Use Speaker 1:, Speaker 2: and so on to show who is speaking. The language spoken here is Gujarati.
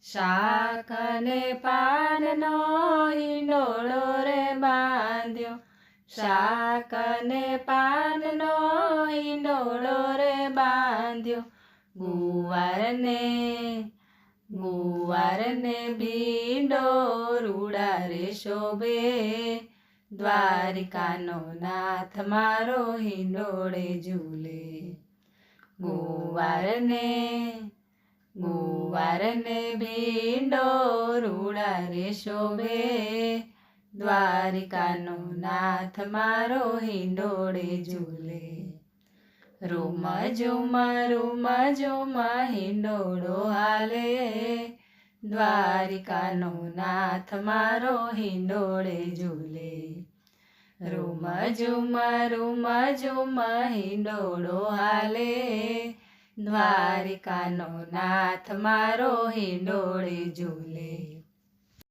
Speaker 1: શાક ને પાનનો હિંડોળો રે બાંધ્યો, શાક ને પાનનો હિંડોળો રે બાંધ્યો, ગુવારને ભીંડો રૂડા રે શોભે, દ્વારિકાનો નાથ મારો હિંડોળે ઝૂલે. ગુવારને ભીંડો રૂડા રે શોભે, દ્વારિકાનો નાથ મારો હિંડોળે ઝૂલે. રૂમ ઝુમ હિંડોળો હાલે, દ્વારિકાનો નાથ મારો હિંડોળે ઝૂલે. રૂમ ઝુમ હિંડોળો હાલે, દ્વારિકાનો નાથ મારો હિંડોળે ઝૂલે.